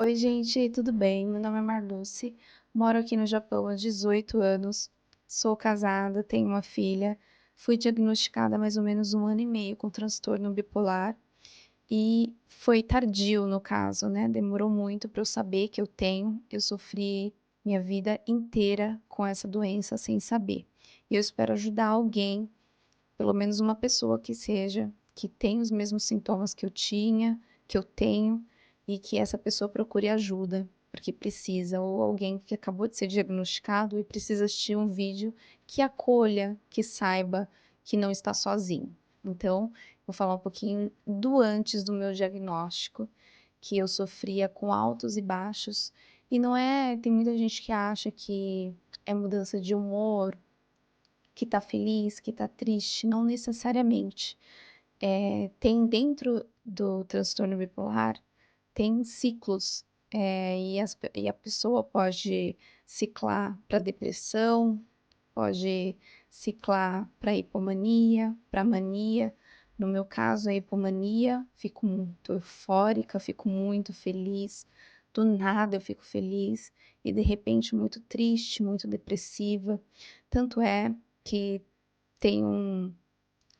Oi, gente, tudo bem? Meu nome é Marluce, moro aqui no Japão há 18 anos, sou casada, tenho uma filha, fui diagnosticada há mais ou menos 1 ano e meio com transtorno bipolar e foi tardio no caso, né? Demorou muito para eu saber que eu tenho, eu sofri minha vida inteira com essa doença sem saber. E eu espero ajudar alguém, pelo menos uma pessoa que seja, que tem os mesmos sintomas que eu tinha, que eu tenho, e que essa pessoa procure ajuda, porque precisa, ou alguém que acabou de ser diagnosticado e precisa assistir um vídeo que acolha, que saiba que não está sozinho. Então, vou falar um pouquinho do antes do meu diagnóstico, que eu sofria com altos e baixos, e não é, tem muita gente que acha que é mudança de humor, que tá feliz, que tá triste, não necessariamente. Tem dentro do transtorno bipolar, tem ciclos, e a pessoa pode ciclar para depressão, pode ciclar para hipomania, para mania. No meu caso, a hipomania, fico muito eufórica, fico muito feliz, do nada eu fico feliz, e de repente muito triste, muito depressiva. Tanto é que tem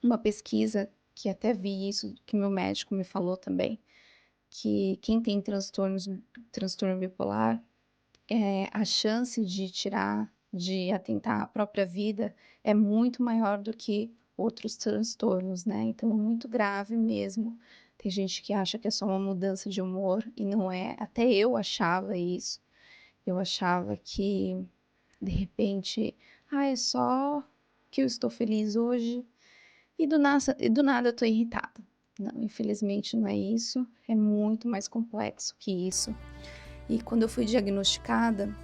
uma pesquisa, que até vi isso, que meu médico me falou também, que quem tem transtorno bipolar, a chance de tirar, de atentar à própria vida é muito maior do que outros transtornos, né? Então é muito grave mesmo. Tem gente que acha que é só uma mudança de humor e não é. Até eu achava isso. Eu achava que, de repente, é só que eu estou feliz hoje e do nada eu tô irritada. Não, infelizmente não é isso. É muito mais complexo que isso. E quando eu fui diagnosticada,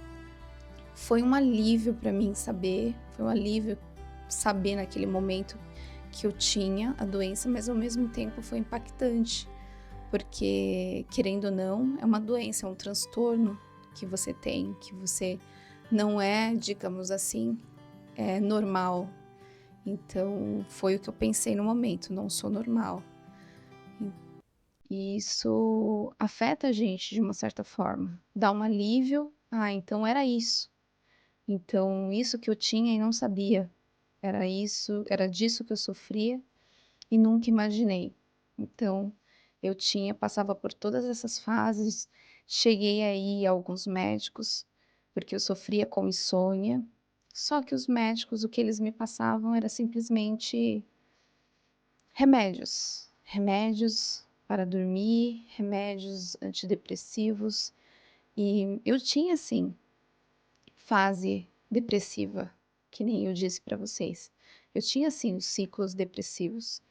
foi um alívio para mim saber, foi um alívio saber naquele momento que eu tinha a doença, mas ao mesmo tempo foi impactante, porque, querendo ou não, é uma doença, é um transtorno que você tem, que você não é, digamos assim, normal. Então, foi o que eu pensei no momento, não sou normal. E isso afeta a gente de uma certa forma, dá um alívio, então era isso. Então, isso que eu tinha e não sabia, era isso, era disso que eu sofria e nunca imaginei. Então, passava por todas essas fases, cheguei aí a alguns médicos, porque eu sofria com insônia, só que os médicos, o que eles me passavam era simplesmente remédios para dormir, remédios antidepressivos, e eu tinha, sim, fase depressiva, que nem eu disse para vocês. Eu tinha, sim, os ciclos depressivos.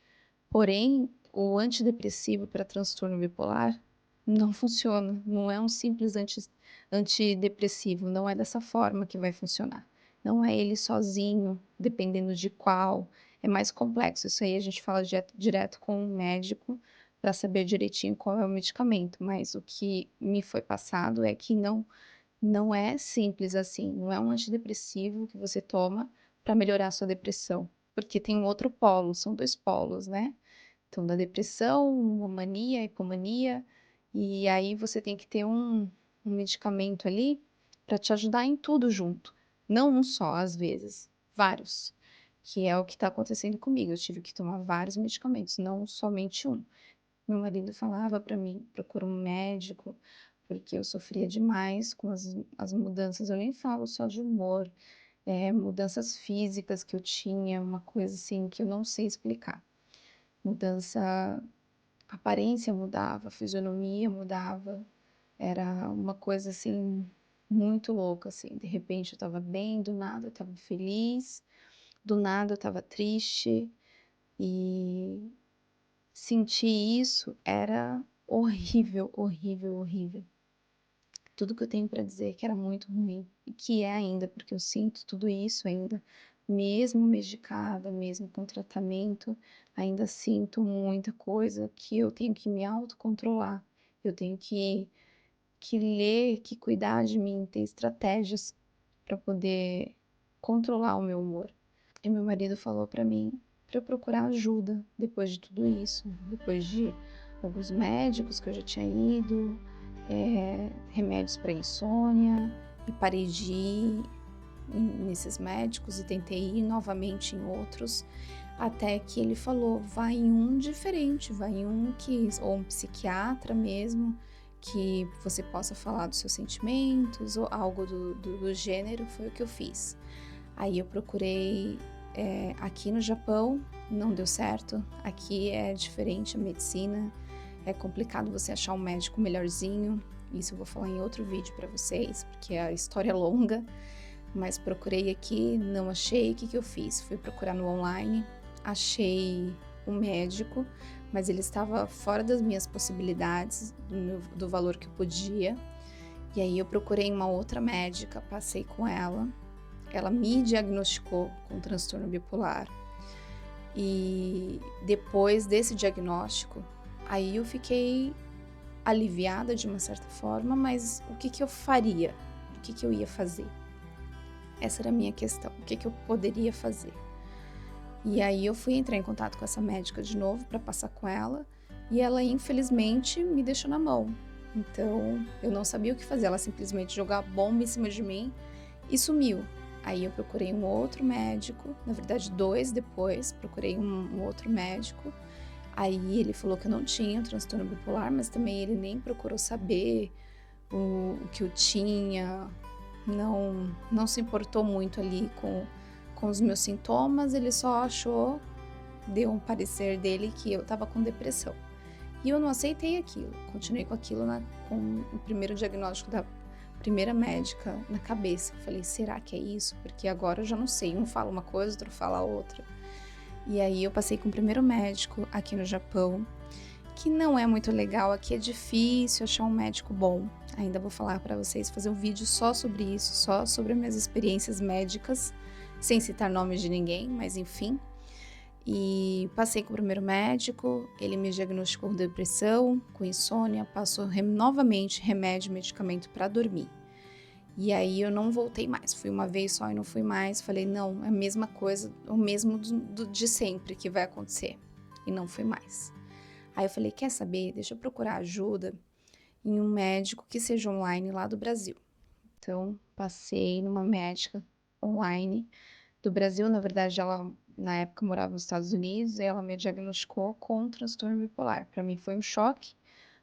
Porém, o antidepressivo para transtorno bipolar não funciona. Não é um simples antidepressivo. Não é dessa forma que vai funcionar. Não é ele sozinho, dependendo de qual. É mais complexo. Isso aí a gente fala direto com o médico para saber direitinho qual é o medicamento. Mas o que me foi passado é que não é simples assim, não é um antidepressivo que você toma para melhorar a sua depressão, porque tem um outro polo, são dois polos, né? Então, da depressão, a mania, a hipomania, e aí você tem que ter um medicamento ali para te ajudar em tudo junto, não um só, às vezes, vários, que é o que está acontecendo comigo. Eu tive que tomar vários medicamentos, não somente um. Meu marido falava para mim, procura um médico, porque eu sofria demais com as mudanças. Eu nem falo só de humor, mudanças físicas que eu tinha, uma coisa assim que eu não sei explicar. Mudança, a aparência mudava, a fisionomia mudava, era uma coisa assim muito louca, assim. De repente eu estava bem, do nada eu estava feliz, do nada eu estava triste, e sentir isso era horrível, horrível, horrível. Tudo que eu tenho para dizer é que era muito ruim, e que é ainda, porque eu sinto tudo isso ainda, mesmo medicada, mesmo com tratamento, ainda sinto muita coisa que eu tenho que me autocontrolar. Eu tenho que ler, que cuidar de mim, ter estratégias para poder controlar o meu humor. E meu marido falou para mim para eu procurar ajuda depois de tudo isso, depois de alguns médicos que eu já tinha ido, remédios para insônia, e parei de ir nesses médicos e tentei ir novamente em outros, até que ele falou, vai em um diferente, vai em um ou um psiquiatra mesmo, que você possa falar dos seus sentimentos ou algo do gênero. Foi o que eu fiz. Aí eu procurei aqui no Japão, não deu certo. Aqui é diferente a medicina, é complicado você achar um médico melhorzinho. Isso eu vou falar em outro vídeo para vocês, porque a história é longa. Mas procurei aqui, não achei. O que eu fiz? Fui procurar no online, achei um médico, mas ele estava fora das minhas possibilidades, do valor que eu podia. E aí eu procurei uma outra médica, passei com ela me diagnosticou com transtorno bipolar. E depois desse diagnóstico, aí eu fiquei aliviada de uma certa forma, mas o que eu faria? O que eu ia fazer? Essa era a minha questão, o que eu poderia fazer? E aí eu fui entrar em contato com essa médica de novo para passar com ela, e ela infelizmente me deixou na mão. Então eu não sabia o que fazer, ela simplesmente jogou a bomba em cima de mim e sumiu. Aí eu procurei um outro médico, na verdade 2 depois, procurei um outro médico. Aí ele falou que eu não tinha transtorno bipolar, mas também ele nem procurou saber o que eu tinha, não se importou muito ali com os meus sintomas, ele só achou, deu um parecer dele que eu estava com depressão. E eu não aceitei aquilo, continuei com aquilo com o primeiro diagnóstico da primeira médica na cabeça. Eu falei, será que é isso? Porque agora eu já não sei, um fala uma coisa, outro fala outra. E aí eu passei com o primeiro médico aqui no Japão, que não é muito legal, aqui é difícil achar um médico bom. Ainda vou falar para vocês, fazer um vídeo só sobre isso, só sobre minhas experiências médicas, sem citar nomes de ninguém, mas enfim. E passei com o primeiro médico, ele me diagnosticou com depressão, com insônia, passou novamente remédio e medicamento para dormir. E aí eu não voltei mais, fui uma vez só e não fui mais. Falei, não, é a mesma coisa, o mesmo de sempre que vai acontecer. E não fui mais. Aí eu falei, quer saber? Deixa eu procurar ajuda em um médico que seja online lá do Brasil. Então, passei numa médica online do Brasil. Na verdade, ela, na época, morava nos Estados Unidos e ela me diagnosticou com transtorno bipolar. Para mim foi um choque,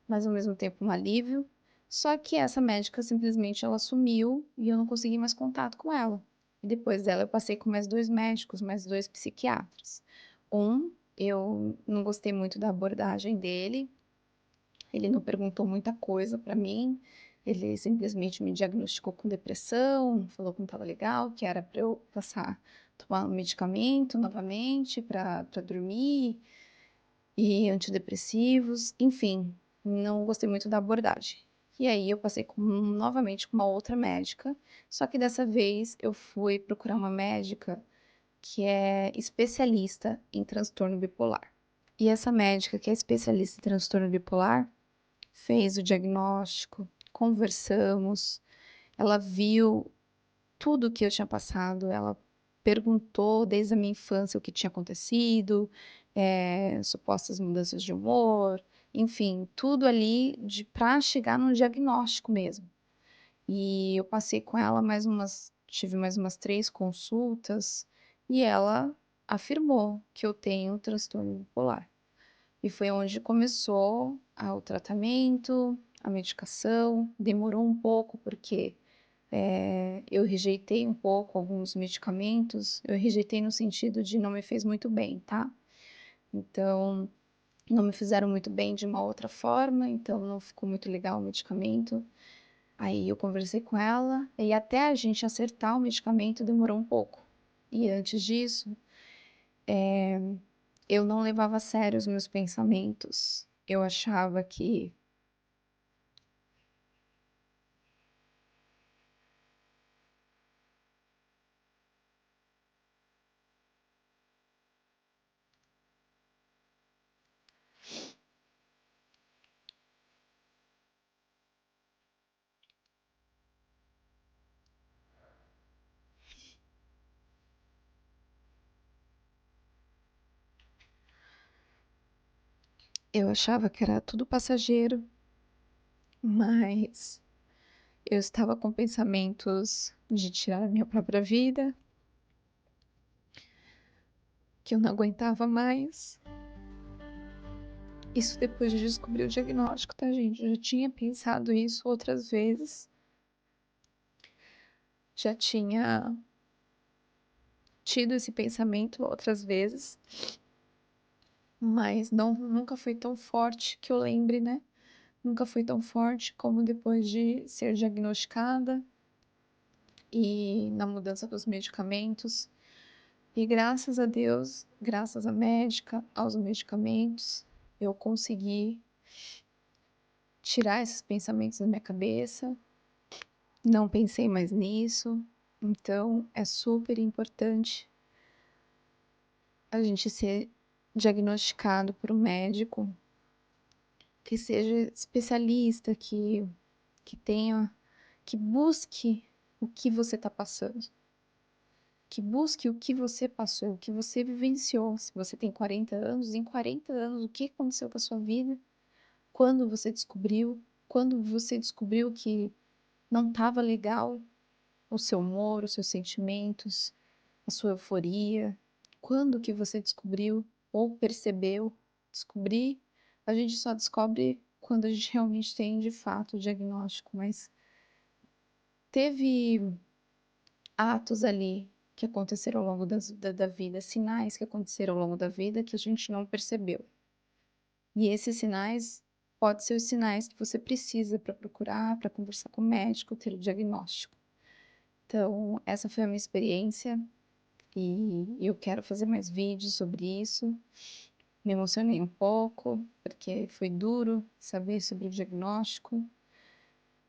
mas ao mesmo tempo um alívio. Só que essa médica simplesmente ela sumiu e eu não consegui mais contato com ela. E depois dela eu passei com mais 2 médicos, mais 2 psiquiatras. Eu não gostei muito da abordagem dele. Ele não perguntou muita coisa para mim. Ele simplesmente me diagnosticou com depressão, falou que não estava legal, que era para eu tomar um medicamento novamente para dormir e antidepressivos, enfim, não gostei muito da abordagem. E aí eu passei novamente com uma outra médica, só que dessa vez eu fui procurar uma médica que é especialista em transtorno bipolar. E essa médica que é especialista em transtorno bipolar fez o diagnóstico, conversamos, ela viu tudo o que eu tinha passado, ela perguntou desde a minha infância o que tinha acontecido, supostas mudanças de humor, enfim, tudo ali para chegar num diagnóstico mesmo. E eu passei com ela tive mais umas 3 consultas e ela afirmou que eu tenho transtorno bipolar. E foi onde começou o tratamento, a medicação. Demorou um pouco porque eu rejeitei um pouco alguns medicamentos. Eu rejeitei no sentido de não me fez muito bem, tá? Então, não me fizeram muito bem de uma outra forma, então não ficou muito legal o medicamento. Aí eu conversei com ela e até a gente acertar o medicamento demorou um pouco. E antes disso, eu não levava a sério os meus pensamentos. Eu achava que era tudo passageiro, mas eu estava com pensamentos de tirar a minha própria vida, que eu não aguentava mais. Isso depois de descobrir o diagnóstico, tá, gente? Eu já tinha pensado isso outras vezes. Já tinha tido esse pensamento outras vezes, mas nunca foi tão forte que eu lembre, né? Nunca foi tão forte como depois de ser diagnosticada e na mudança dos medicamentos. E graças a Deus, graças à médica, aos medicamentos, eu consegui tirar esses pensamentos da minha cabeça. Não pensei mais nisso. Então, é super importante a gente ser diagnosticado por um médico que seja especialista, que tenha, que busque o que você está passando. Que busque o que você passou, o que você vivenciou. Se você tem 40 anos, em 40 anos, o que aconteceu com a sua vida? Quando você descobriu que não estava legal o seu humor, os seus sentimentos, a sua euforia? Quando que você descobriu ou percebeu? Descobrir, a gente só descobre quando a gente realmente tem de fato o diagnóstico, mas teve atos ali que aconteceram ao longo da vida, sinais que aconteceram ao longo da vida que a gente não percebeu. E esses sinais podem ser os sinais que você precisa para procurar, para conversar com o médico, ter o diagnóstico. Então, essa foi a minha experiência e eu quero fazer mais vídeos sobre isso. Me emocionei um pouco, porque foi duro saber sobre o diagnóstico,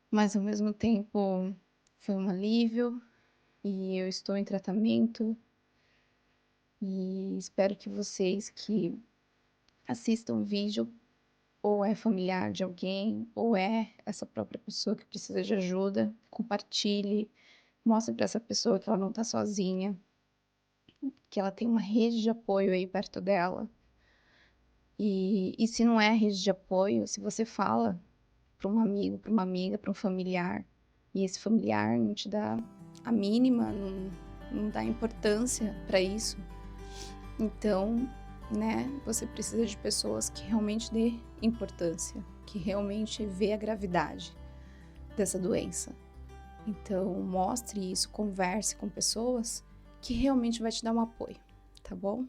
mas ao mesmo tempo foi um alívio e eu estou em tratamento e espero que vocês que assistam o vídeo ou é familiar de alguém ou é essa própria pessoa que precisa de ajuda, compartilhe, mostre para essa pessoa que ela não está sozinha, que ela tem uma rede de apoio aí perto dela. E se não é rede de apoio, se você fala para um amigo, para uma amiga, para um familiar, e esse familiar não te dá a mínima, não dá importância para isso, então, né, você precisa de pessoas que realmente dê importância, que realmente vê a gravidade dessa doença. Então, mostre isso, converse com pessoas que realmente vai te dar um apoio, tá bom?